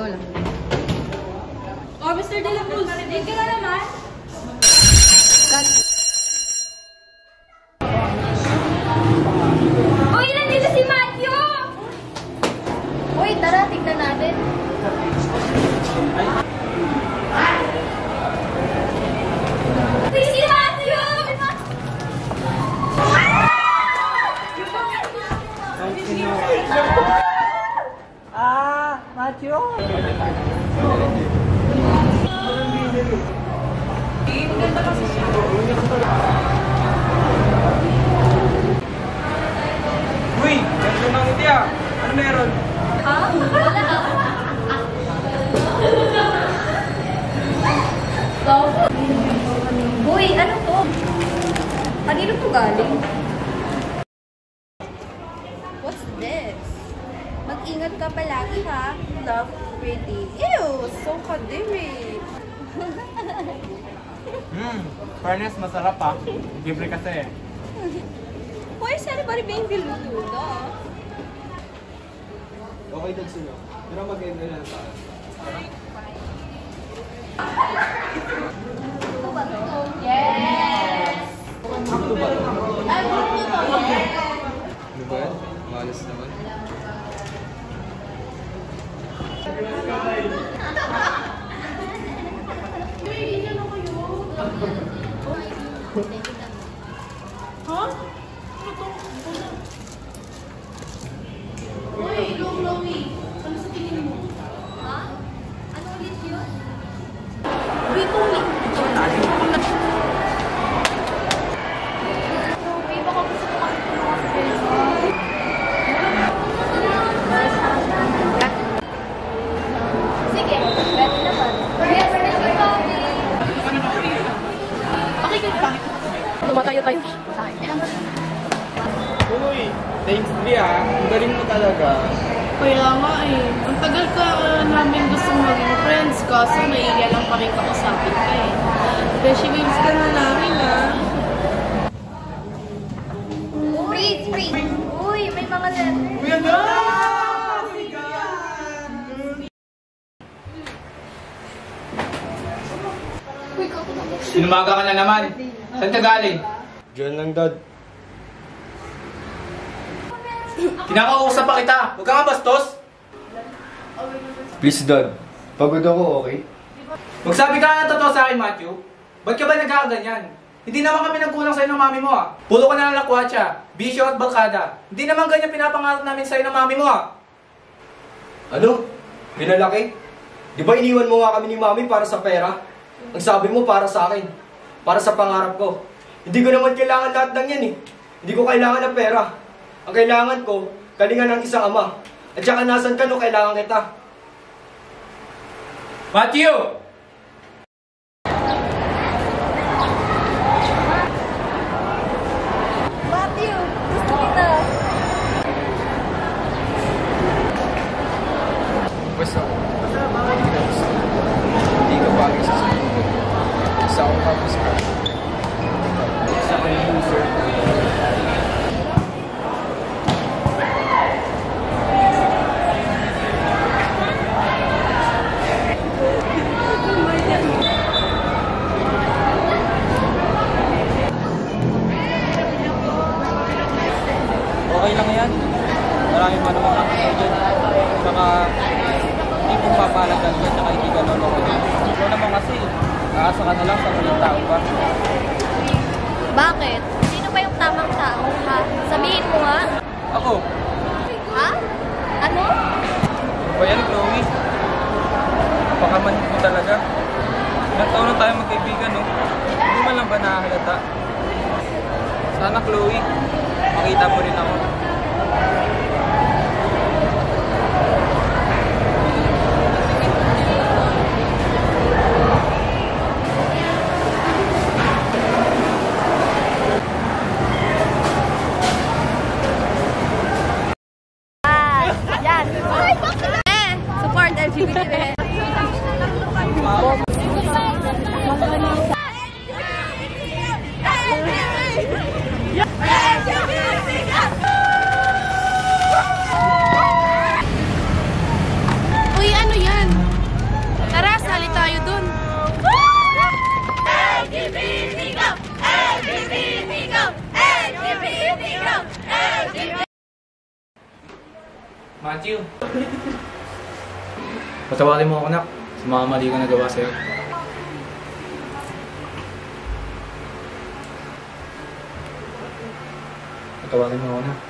lang. Oh, Mr. De La Cruz, date ka na naman? Cut. Uy, nandito si Matthew! Uy, tara, tignan natin. Uy, si Matthew! Matthew! Uy! Ganda ng ngiti ah! Ano meron? Ha? Wala. Uy, ano to? Kanino to galing? What's this? Mag-ingat ka palagi ha. Love, pretty. Ew, so kadiri. Fairness, masarap ah. Libre kasi eh. Why is everybody being biludo? Okay, Dagsuno. Pero mag-end na lang tayo. Ito ba to? Yes! Ito ba ito? Ay, ito to, yes! Ano ba yan? Malas naman. Ha? Uy, Chloe! Ano sa tingin mo? Ha? Ano ulit yun? Dito ulit. Chloe, baka gusto ko kasi tulungan sa pesa. Sige, pwede naman. Yes, thank you, Chloe! Okay, good. Tumatayo tayo. Uy! Thanks, Bria. Ang galing mo talaga. Kaya nga eh. Ang tagal ka namin gusto maging friends kaso naiiya lang pa rin kausapin ka eh. Beshi babes ka na namin ah. Freeze! Freeze! Uy, may mga letter. Uy, ang ganda! Sinumaga ka na naman. Saan ka galing? Diyan lang, Dad. Kinakausap pa kita. Huwag ka nga bastos. Please, Dad. Pagod ako, okay? Magsabi ka ng totoo sa akin, Matthew. Ba't ka ba nagkakaganyan? Hindi naman kami nagkulang sa'yo ng mami mo ah. Pulo ka na ng lakwatsa, bisyo at balkada. Hindi naman ganyan pinapangarap namin sa'yo ng mami mo ah. Ano? Pinalaki? Di ba iniwan mo nga kami ni Mami para sa pera? Ang sabi mo para sa akin. Para sa pangarap ko. Hindi ko naman kailangan lahat ng yan eh. Hindi ko kailangan ng pera. Ang kailangan ko, kalinga ng isang ama. At saka nasan ka no kailangan kita. Matthew! Matthew, gusto kita. Basta, hindi ka bagay sa sarili ko. Isa akong tapos ka. Isa akong loser. Okay lang yan. Maraming pa naman ang ito dyan. Saka, hindi kong papalagan ka, saka hindi ka loloko dyan. Ikaw naman kasi, aasa ka na lang sa muling tao pa. Bakit? Sino ba yung tamang tao, ha? Sabihin mo nga. Ako, Ha? Ano? ba yan, Chloe? Napakamanhid mo talaga. Ilang taon na tayo magkaibigan, no? Hindi man lang ba nakahalata? Sana, Chloe, makita mo rin ako. Yan. Support LGBT. Uy, ano yan? you. Patawarin mo ako, anak, sa mga mali ko nagawa sa'yo. Patawarin mo ako, anak.